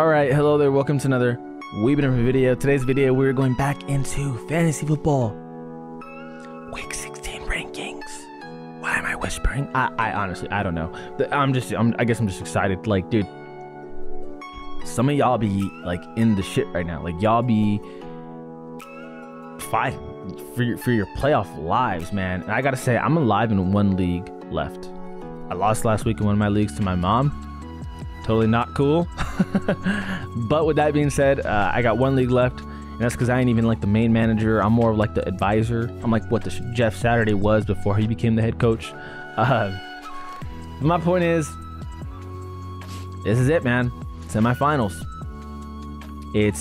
All right, hello there. Welcome to another Weebinary video. Today's video, we're going back into fantasy football. Week 16 rankings. Why am I whispering? I honestly, I don't know. I guess I'm just excited. Like, dude, some of y'all be like in the shit right now. Like, y'all be fighting for your playoff lives, man. And I gotta say, I'm alive in one league left. I lost last week in one of my leagues to my mom. Totally not cool. But with that being said, I got one league left, and that's because I ain't even like the main manager. I'm more of like the advisor. I'm like what the Jeff Saturday was before he became the head coach. My point is, this is it, man. Semifinals. It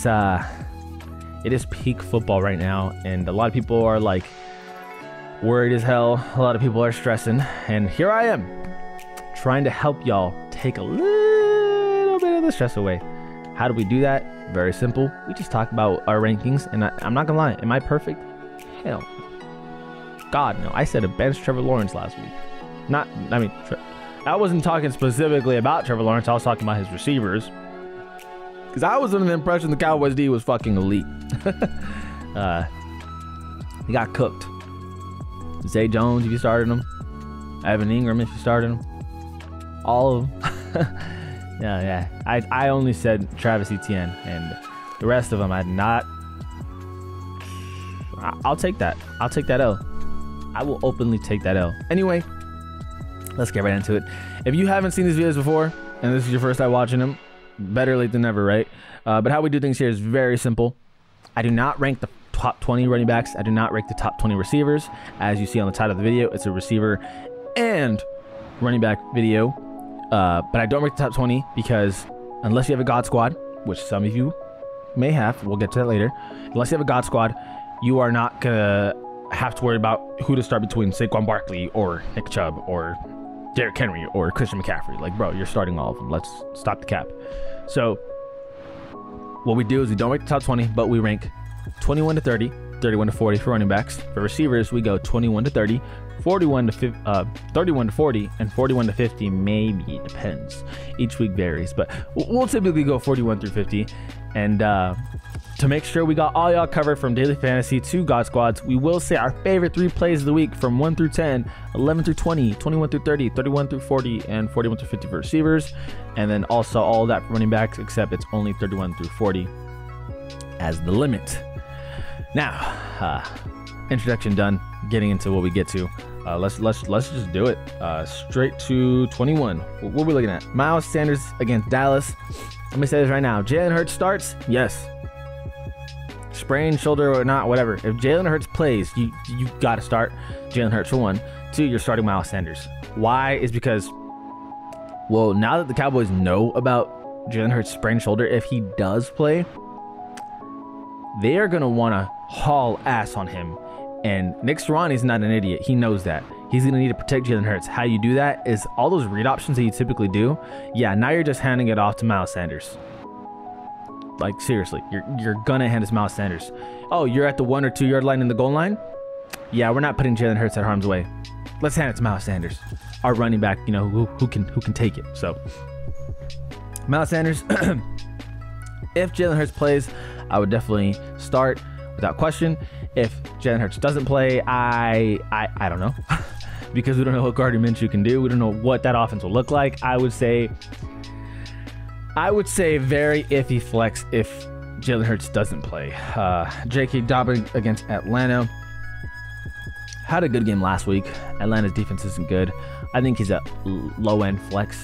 is peak football right now, and a lot of people are like worried as hell. A lot of people are stressing, and here I am trying to help y'all take a little bit of the stress away. How do we do that? Very simple. We just talk about our rankings, and I'm not gonna lie, am I perfect? Hell, God no. I said a bench Trevor Lawrence last week. I wasn't talking specifically about Trevor Lawrence. I was talking about his receivers, because I was under the impression the Cowboys D was fucking elite. He got cooked. Zay Jones, if you started him. Evan Ingram, if you started him. All of them. yeah. I only said Travis Etienne, and the rest of them I did not. I'll take that. I'll take that L. I will openly take that L. Anyway, let's get right into it. If you haven't seen these videos before, and this is your first time watching them, better late than never, right? But how we do things here is very simple. I do not rank the top 20 running backs. I do not rank the top 20 receivers. As you see on the title of the video, it's a receiver and running back video. But I don't rank the top 20 because unless you have a God squad, which some of you may have, we'll get to that later. Unless you have a God squad, you are not gonna have to worry about who to start between Saquon Barkley or Nick Chubb or Derrick Henry or Christian McCaffrey. Like, bro, you're starting all of them. Let's stop the cap. So what we do is we don't rank the top 20, but we rank 21 to 30, 31 to 40 for running backs. For receivers, we go 21 to 30, 31 to 31 to 40, and 41 to 50. Maybe it depends. Each week varies, but we'll typically go 41 through 50. And to make sure we got all y'all covered from daily fantasy to God squads, we will say our favorite 3 plays of the week from 1 through 10, 11 through 20, 21 through 30, 31 through 40, and 41 through 50 for receivers. And then also all of that for running backs, except it's only 31 through 40 as the limit. Now, introduction done. Getting into what we get to. Let's just do it. Straight to 21. What are we looking at? Miles Sanders against Dallas. Let me say this right now. Jalen Hurts starts. Yes. Sprained shoulder or not, whatever. If Jalen Hurts plays, you got to start Jalen Hurts for 1. 2, you're starting Miles Sanders. Why? Is because, well, now that the Cowboys know about Jalen Hurts' sprained shoulder, if he does play, they are going to want to haul ass on him. And Nick Sirianni's not an idiot. He knows that. He's going to need to protect Jalen Hurts. How you do that is all those read options that you typically do. Yeah, now you're just handing it off to Miles Sanders. Like, seriously, you're going to hand us Miles Sanders. Oh, you're at the 1 or 2 yard line in the goal line? Yeah, we're not putting Jalen Hurts at harm's way. Let's hand it to Miles Sanders. Our running back, you know, who can take it. So, Miles Sanders, if Jalen Hurts plays, I would definitely start without question. If Jalen Hurts doesn't play, I don't know. Because we don't know what Gardner Minshew can do. We don't know what that offense will look like. I would say very iffy flex if Jalen Hurts doesn't play. J.K. Dobbins against Atlanta. Had a good game last week. Atlanta's defense isn't good. I think he's a low-end flex.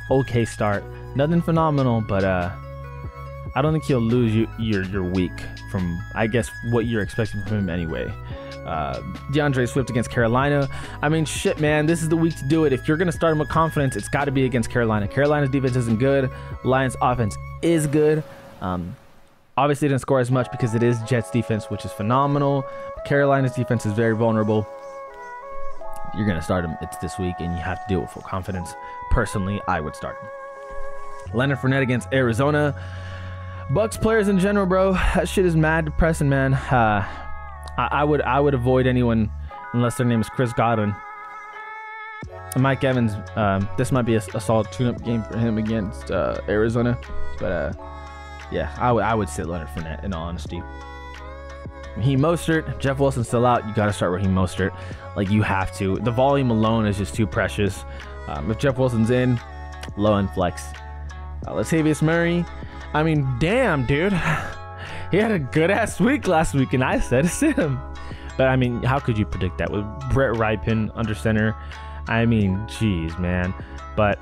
Okay start. Nothing phenomenal, but I don't think he'll lose your week from, I guess, what you're expecting from him anyway. DeAndre Swift against Carolina. I mean, shit, man, this is the week to do it. If you're going to start him with confidence, it's got to be against Carolina. Carolina's defense isn't good. Lions offense is good. Obviously, it didn't score as much because it is Jets defense, which is phenomenal. Carolina's defense is very vulnerable. You're going to start him. It's this week, and you have to do it with full confidence. Personally, I would start him. Leonard Fournette against Arizona. Bucks players in general, bro, that shit is mad depressing, man. I would avoid anyone unless their name is Chris Godwin. Mike Evans, this might be a solid tune-up game for him against Arizona, but yeah, I would sit Leonard Fournette in all honesty. Raheem Mostert, Jeff Wilson's still out. You got to start Raheem Mostert. Like, you have to. The volume alone is just too precious. If Jeff Wilson's in, low end flex. Latavius Murray, I mean, damn, dude. He had a good-ass week last week, and I said sit him. But, I mean, how could you predict that with Brett Rypien under center? I mean, geez, man. But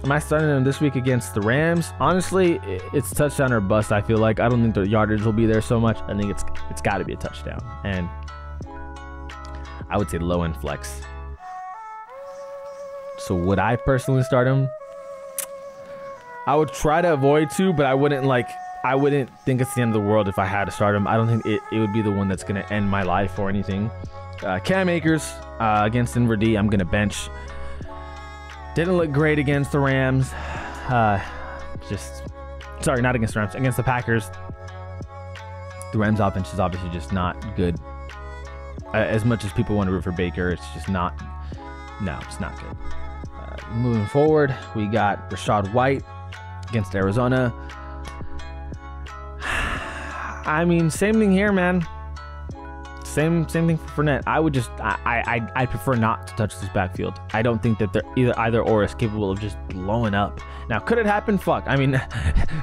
am I starting him this week against the Rams? Honestly, it's touchdown or bust, I feel like. I don't think the yardage will be there so much. I think it's got to be a touchdown. And I would say low-end flex. So would I personally start him? I would try to avoid to, but I wouldn't think it's the end of the world if I had to start him. I don't think it would be the one that's going to end my life or anything. Cam Akers against Denver D, I'm going to bench. Didn't look great against the Rams. Sorry, not against the Rams. Against the Packers. The Rams offense is obviously just not good. As much as people want to root for Baker, it's just not. No, it's not good. Moving forward, we got Rachaad White against Arizona. I mean, same thing here, man. Same thing for Fournette. I prefer not to touch this backfield. I don't think that they're either or is capable of just blowing up. Now, could it happen? Fuck. I mean,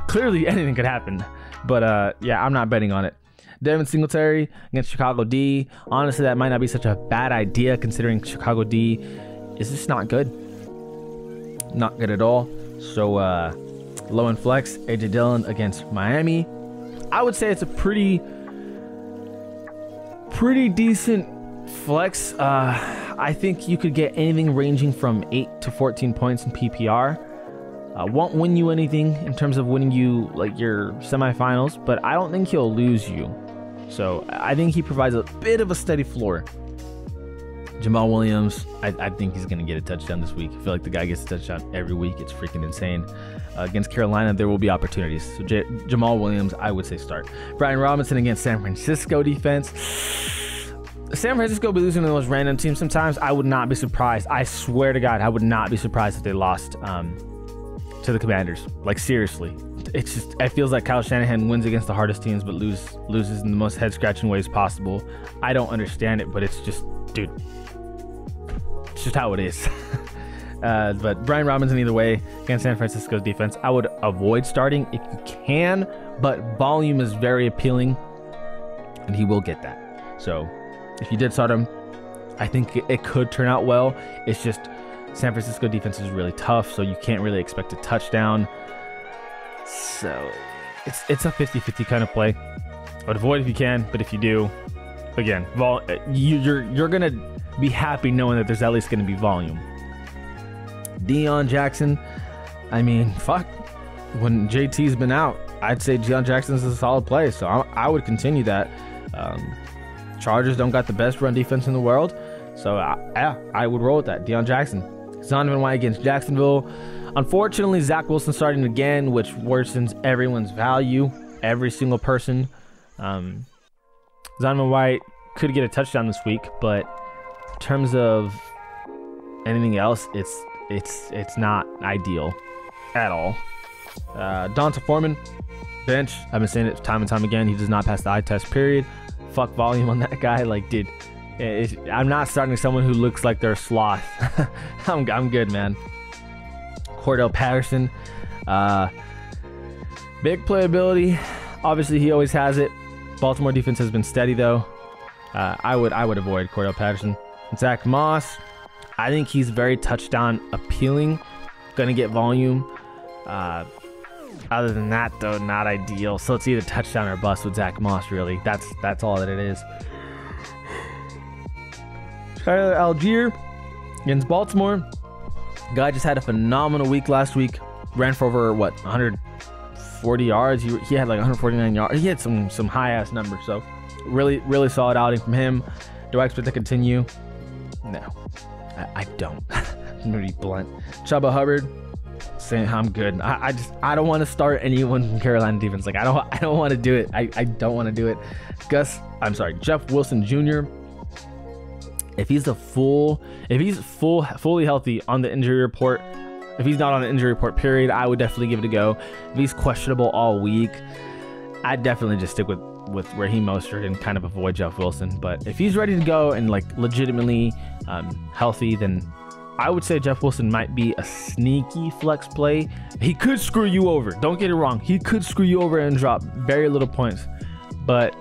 clearly anything could happen. But yeah, I'm not betting on it. Devin Singletary against Chicago D. Honestly, that might not be such a bad idea considering Chicago D is just not good. Not good at all. So low and flex. AJ Dillon against Miami. I would say it's a pretty decent flex. I think you could get anything ranging from 8 to 14 points in PPR. Won't win you anything in terms of winning you like your semifinals, but I don't think he'll lose you. So I think he provides a bit of a steady floor. Jamal Williams, I think he's going to get a touchdown this week. I feel like the guy gets a touchdown every week. It's freaking insane. Against Carolina, there will be opportunities. So Jamal Williams, I would say start. Brian Robinson against San Francisco defense. San Francisco will be losing to the most random teams sometimes. I would not be surprised. I swear to God, I would not be surprised if they lost to the Commanders. Like, seriously. It feels like Kyle Shanahan wins against the hardest teams, but loses in the most head-scratching ways possible. I don't understand it, but it's just, dude, it's just how it is. But Brian Robinson, either way, against San Francisco's defense, I would avoid starting if you can, but volume is very appealing, and he will get that. So if you did start him, I think it could turn out well. It's just San Francisco defense is really tough, so you can't really expect a touchdown. So it's a 50-50 kind of play. I would avoid if you can, but if you do, again, you're gonna be happy knowing that there's at least gonna be volume. Deion Jackson, I mean, fuck. When JT's been out, I'd say Deion Jackson's a solid play, so I would continue that. Chargers don't got the best run defense in the world, so I would roll with that. Deion Jackson. Zonovan White against Jacksonville. Unfortunately, Zach Wilson starting again, which worsens everyone's value. Every single person. Zonovan White could get a touchdown this week, but in terms of anything else, it's not ideal at all. Donta Foreman, bench. I've been saying it time and time again. He does not pass the eye test, period. Fuck volume on that guy. Like, dude, I'm not starting someone who looks like they're a sloth. I'm good, man. Cordell Patterson, big playability. Obviously, he always has it. Baltimore defense has been steady, though. I would avoid Cordell Patterson. Zach Moss, I think he's very touchdown appealing. Gonna get volume. Other than that, though, not ideal. So it's either touchdown or bust with Zach Moss, really. That's all that it is. Tyler Algier against Baltimore. Guy just had a phenomenal week last week. Ran for over, 140 yards. He had like 149 yards. He had some high-ass numbers. So really, really solid outing from him. Do I expect to continue? No, I don't. I'm going to be blunt. Chuba Hubbard, saying I'm good. I don't want to start anyone from Carolina defense. Like, I don't want to do it. I don't want to do it. Jeff Wilson Jr. If he's fully healthy on the injury report, if he's not on the injury report period, I would definitely give it a go. If he's questionable all week, I'd definitely just stick with Raheem Mostert and kind of avoid Jeff Wilson. But if he's ready to go and like legitimately healthy, then I would say Jeff Wilson might be a sneaky flex play. He could screw you over. Don't get it wrong. He could screw you over and drop very little points, but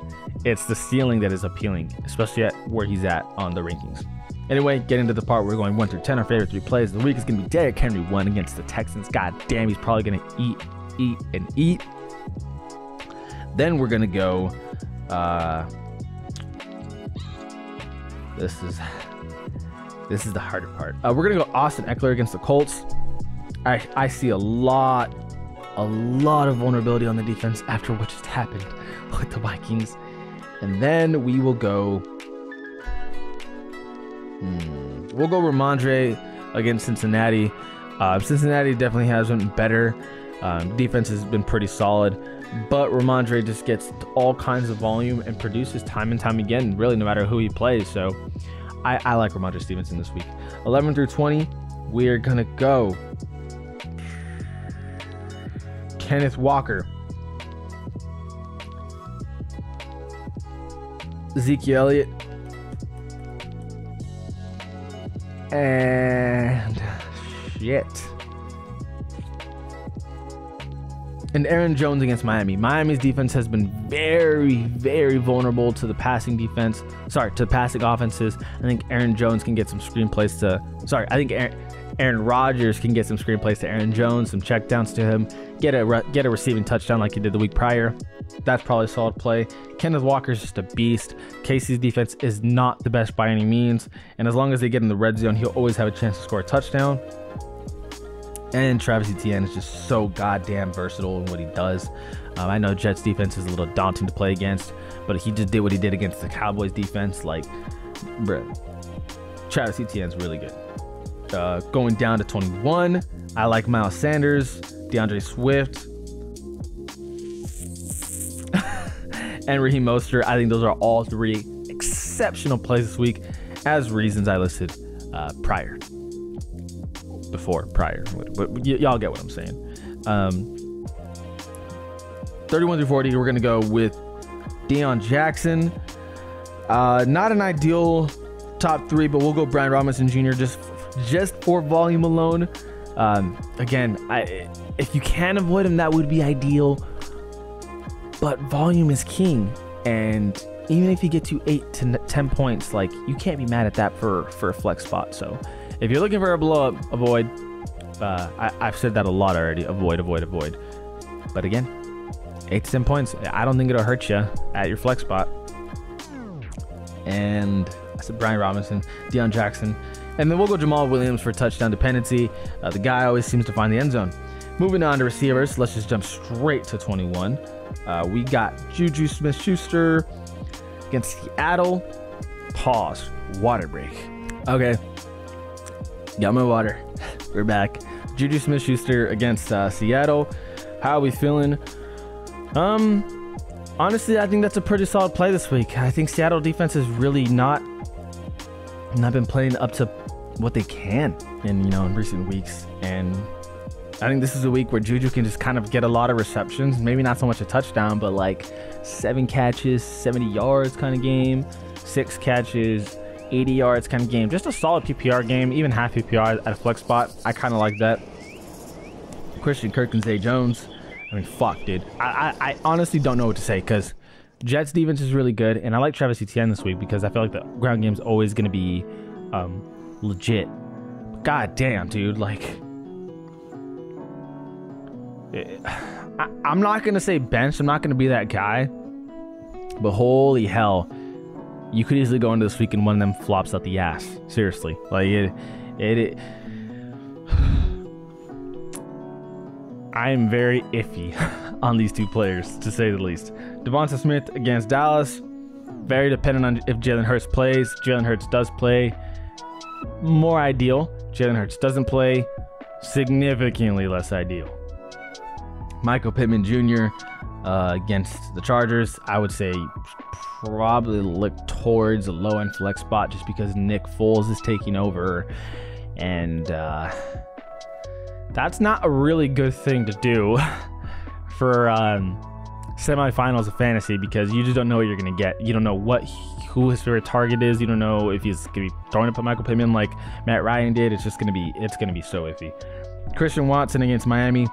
it's the ceiling that is appealing, especially at where he's at on the rankings. Anyway, getting to the part where we're going 1 through 10. Our favorite 3 plays of the week is going to be Derrick Henry 1 against the Texans. God damn, he's probably going to eat. Then we're going to go, this is the harder part. We're going to go Austin Eckler against the Colts. I see a lot of vulnerability on the defense after what just happened with the Vikings. And then we will go, Ramondre against Cincinnati. Cincinnati definitely has been better. Defense has been pretty solid, but Ramondre just gets all kinds of volume and produces time and time again, really no matter who he plays. So I like Ramondre Stevenson this week. 11 through 20, we're gonna go Kenneth Walker, Ezekiel Elliott, and Aaron Jones against Miami. Miami's defense has been very, very vulnerable to the passing defense. Sorry, to passing offenses. I think Aaron Jones can get some screenplays to. I think Aaron Rodgers can get some screenplays to Aaron Jones, some checkdowns to him, get a receiving touchdown like he did the week prior. That's probably a solid play. Kenneth Walker's just a beast. Casey's defense is not the best by any means, and as long as they get in the red zone, he'll always have a chance to score a touchdown. And Travis Etienne is just so goddamn versatile in what he does. I know Jets defense is a little daunting to play against, but he just did what he did against the Cowboys defense. Like, bruh, Travis Etienne's really good. Going down to 21, I like Miles Sanders, DeAndre Swift, and Raheem Mostert. I think those are all 3 exceptional plays this week, as reasons I listed prior. But y'all get what I'm saying. 31 through 40, we're gonna go with Deion Jackson. Not an ideal top 3, but we'll go Brian Robinson Jr. just for volume alone. Again, if you can avoid him, that would be ideal, but volume is king, and even if you get to 8 to 10 points, like, you can't be mad at that for a flex spot. So if you're looking for a blow up, avoid. I've said that a lot already. Avoid. But again, 8 to 10 points, I don't think it'll hurt you at your flex spot. And I said Brian Robinson, Deion Jackson, and then we'll go Jamal Williams for touchdown dependency. The guy always seems to find the end zone. Moving on to receivers, let's just jump straight to 21. We got Juju Smith-Schuster against Seattle. Pause. Water break. Okay. Got my water. We're back. Juju Smith-Schuster against Seattle. How are we feeling? Honestly, I think that's a pretty solid play this week. I think Seattle defense has really not been playing up to what they can in recent weeks, and I think this is a week where Juju can just kind of get a lot of receptions. Maybe not so much a touchdown, but like 7 catches, 70 yards kind of game, 6 catches, 80 yards kind of game. Just a solid PPR game, even half PPR at a flex spot. I kind of like that. Christian Kirk and Zay Jones. I mean, fuck, dude. I honestly don't know what to say, because Jets defense is really good, and I like Travis Etienne this week because I feel like the ground game is always going to be legit. God damn, dude. Like, I'm not going to say bench. I'm not going to be that guy. But holy hell, you could easily go into this week and one of them flops out the ass. Seriously. Like, I am very iffy on these 2 players, to say the least. Devonta Smith against Dallas. Very dependent on if Jalen Hurts plays. Jalen Hurts does play, more ideal. Jalen Hurts doesn't play, significantly less ideal. Michael Pittman Jr. Against the Chargers. I would say probably look towards a low end flex spot just because Nick Foles is taking over, and that's not a really good thing to do for semifinals of fantasy, because you just don't know what you're gonna get. You don't know who his favorite target is. You don't know if he's gonna be throwing up at Michael Pittman like Matt Ryan did. It's gonna be so iffy. Christian Watson against Miami.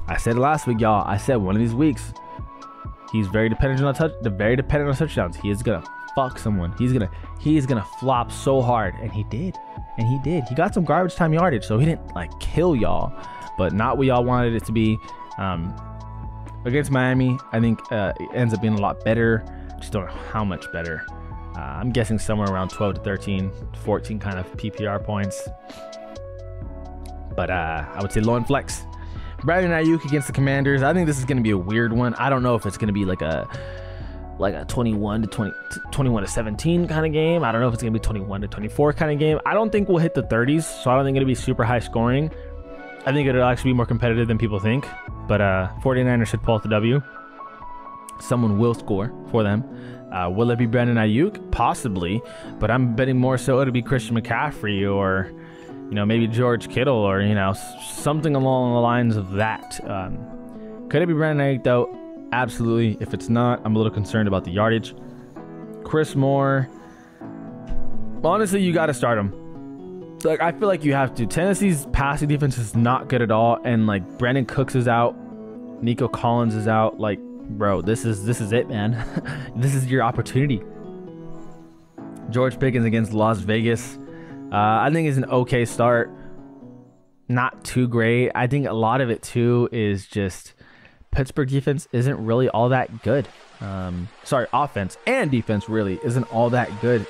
I said it last week, y'all. I said one of these weeks he's very dependent on touchdowns. He is gonna fuck someone. He's gonna flop so hard, and he did. He got some garbage time yardage, so he didn't like kill y'all, but not what y'all wanted it to be. Against Miami, I think it ends up being a lot better. Just don't know how much better. I'm guessing somewhere around 12 to 13, 14 kind of PPR points. But I would say low end flex. Brandon Ayuk against the Commanders. I think this is going to be a weird one. I don't know if it's going to be like a 21 to 17 kind of game. I don't know if it's going to be 21 to 24 kind of game. I don't think we'll hit the 30s, so I don't think it'll be super high scoring. I think it'll actually be more competitive than people think. But 49ers should pull out the W. Someone will score for them. Will it be Brandon Ayuk? Possibly, but I'm betting more so it'll be Christian McCaffrey, or maybe George Kittle, or something along the lines of that. Could it be Brandon Ayuk though? Absolutely. If it's not, I'm a little concerned about the yardage. Chris Moore, honestly, you got to start him. Like, I feel like you have to. Tennessee's passing defense is not good at all, and like Brandon Cooks is out, Nico Collins is out. Like, bro, this is it, man. This is your opportunity. George Pickens against Las Vegas. I think it's an okay start. Not too great. I think a lot of it too is just Pittsburgh defense isn't really all that good. Offense and defense really isn't all that good.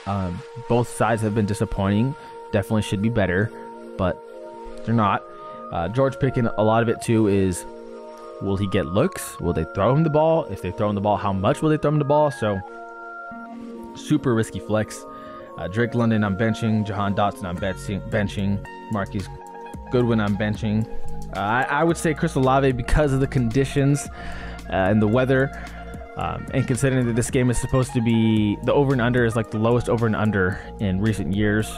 Both sides have been disappointing. Definitely should be better, but they're not. George Pickens, a lot of it too is, will he get looks? Will they throw him the ball? If they throw him the ball, how much will they throw him the ball? So super risky flex. Drake London I'm benching. Jahan Dotson I'm benching. Marquise Goodwin I'm benching. I would say Chris Olave because of the conditions and the weather. And considering that this game is supposed to be, the over and under is like the lowest over and under in recent years,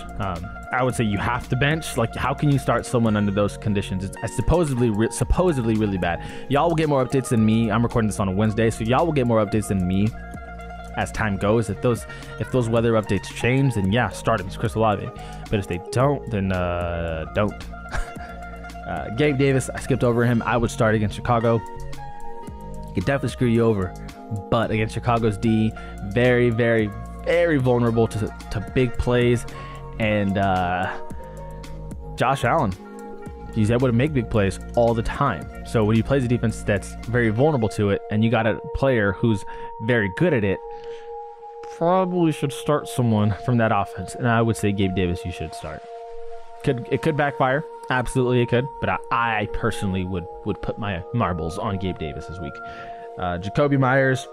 I would say you have to bench. Like, how can you start someone under those conditions? It's supposedly really bad. Y'all will get more updates than me. I'm recording this on a Wednesday, so y'all will get more updates than me as time goes. If those weather updates change, then yeah, start him. It's Chris Olave. But if they don't, then don't. Gabe Davis, I skipped over him. I would start against Chicago. He could definitely screw you over, but against Chicago's D, very, very, very vulnerable to big plays. And Josh Allen, he's able to make big plays all the time. So when he plays a defense that's very vulnerable to it, and you got a player who's very good at it, probably should start someone from that offense. And I would say Gabe Davis, you should start. It could backfire. Absolutely it could. But I personally would put my marbles on Gabe Davis this week. Jacoby Myers.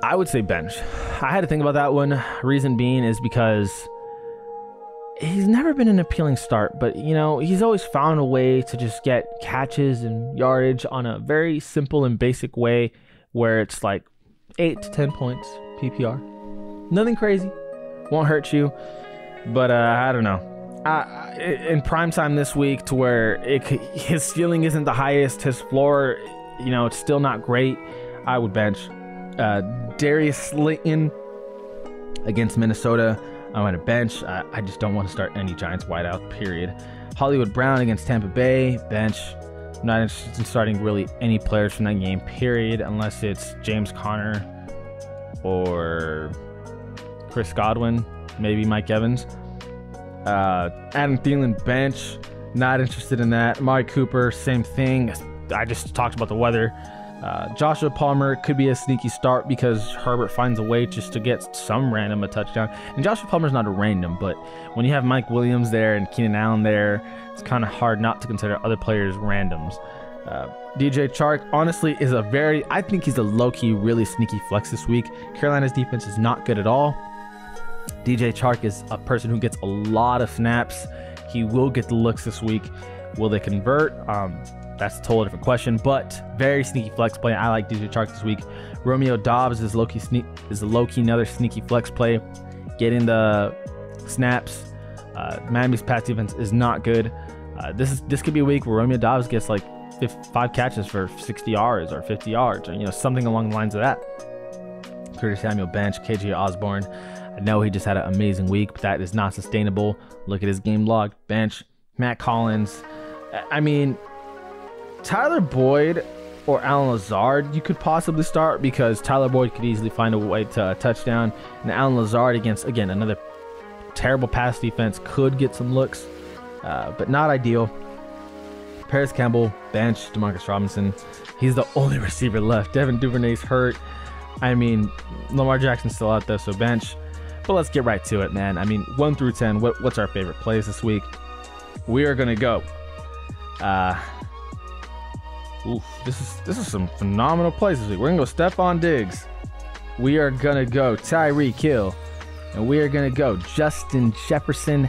I would say bench. I had to think about that one. Reason being is because he's never been an appealing start, but he's always found a way to just get catches and yardage on a very simple and basic way where it's like 8 to 10 points PPR. Nothing crazy. Won't hurt you. But I don't know. In prime time this week, to where his ceiling isn't the highest, his floor, it's still not great, I would bench. Darius Slayton against Minnesota, I'm going to bench. I just don't want to start any Giants wideout, period. Hollywood Brown against Tampa Bay, bench. I'm not interested in starting really any players from that game, period, unless it's James Conner or Chris Godwin, maybe Mike Evans. Adam Thielen, bench. Not interested in that. Amari Cooper, same thing. I just talked about the weather. Joshua Palmer could be a sneaky start because Herbert finds a way just to get some random a touchdown. And Joshua Palmer's not a random, but when you have Mike Williams there and Keenan Allen there, it's kind of hard not to consider other players randoms. DJ Chark, honestly, I think he's a low-key, really sneaky flex this week. Carolina's defense is not good at all. DJ Chark is a person who gets a lot of snaps. He will get the looks this week. Will they convert? That's a totally different question, but very sneaky flex play. I like DJ Chark this week. Romeo Dobbs is low-key another sneaky flex play. Getting the snaps. Miami's pass defense is not good. This could be a week where Romeo Dobbs gets like 5 catches for 60 yards or 50 yards or something along the lines of that. Curtis Samuel bench. KJ Osborne. I know he just had an amazing week, but that is not sustainable. Look at his game log. Bench. Matt Collins. I mean, Tyler Boyd or Alan Lazard you could possibly start, because Tyler Boyd could easily find a way to a touchdown, and Alan Lazard against, again, another terrible pass defense could get some looks, but not ideal. Paris Campbell, bench. Demarcus Robinson, he's the only receiver left. Devin Duvernay's hurt. I mean, Lamar Jackson's still out there, so bench. But let's get right to it, man. I mean, 1 through 10, what's our favorite plays this week? We are gonna go. This is some phenomenal plays this week. We're gonna go Stephon Diggs. We are gonna go Tyreek Hill, and we are gonna go Justin Jefferson.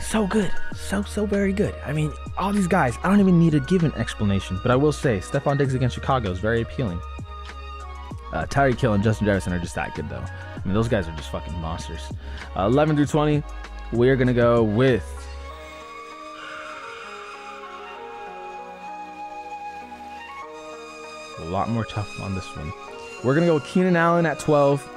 So good, so very good. I mean, all these guys, I don't even need to give an explanation, but I will say Stephon Diggs against Chicago is very appealing. Tyreek Hill and Justin Jefferson are just that good, though. I mean, those guys are just fucking monsters. 11 through 20, we're gonna go with a lot more tough on this one. We're gonna go with Keenan Allen at 12.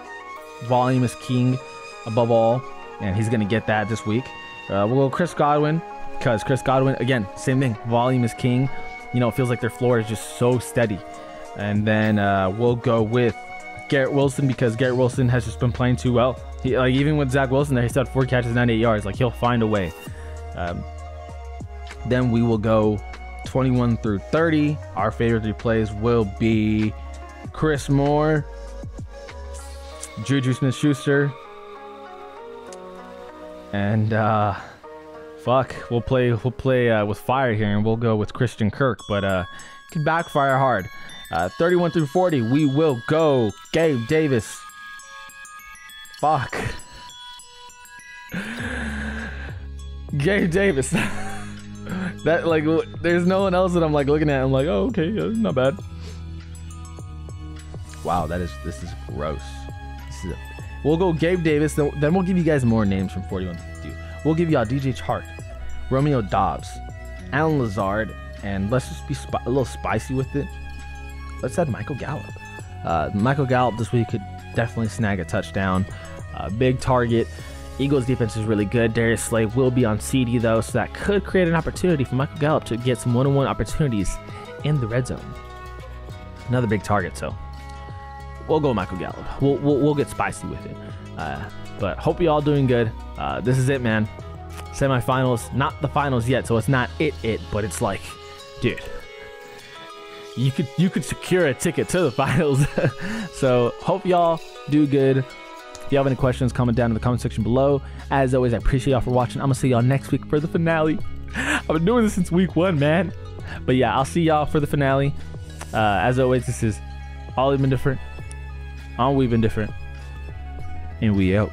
Volume is king above all, and he's gonna get that this week. We'll go Chris Godwin, because Chris Godwin, again, same thing. Volume is king. It feels like their floor is just so steady. And then we'll go with Garrett Wilson, because Garrett Wilson has just been playing too well. Even with Zach Wilson there, he still had 4 catches, 98 yards. He'll find a way. Then we will go 21 through 30. Our favorite 3 plays will be Chris Moore, Juju Smith-Schuster, and we'll play with fire here, and we'll go with Christian Kirk, but it can backfire hard. 31 through 40, we will go Gabe Davis. Fuck. Gabe Davis. That, there's no one else that I'm looking at. I'm like, oh, okay, not bad. Wow, this is gross. We'll go Gabe Davis. Then we'll give you guys more names from 41 to 50. We'll give y'all DJ Chark, Romeo Dobbs, Alan Lazard, and let's just be a little spicy with it. Let's add Michael Gallup. Michael Gallup this week could definitely snag a touchdown. Big target. Eagles defense is really good. Darius Slay will be on CD though, so that could create an opportunity for Michael Gallup to get some one-on-one opportunities in the red zone. Another big target, so we'll go Michael Gallup. We'll get spicy with it. But hope you all doing good. This is it, man. Semifinals, not the finals yet, so it's not it, but it's like, dude, you could secure a ticket to the finals. So hope y'all do good. If you have any questions, comment down in the comment section below. As always, I appreciate y'all for watching. I'm gonna see y'all next week for the finale. I've been doing this since week 1, man. But yeah, I'll see y'all for the finale. As always, this is All We've Been Different. On We've Been Different. And we out.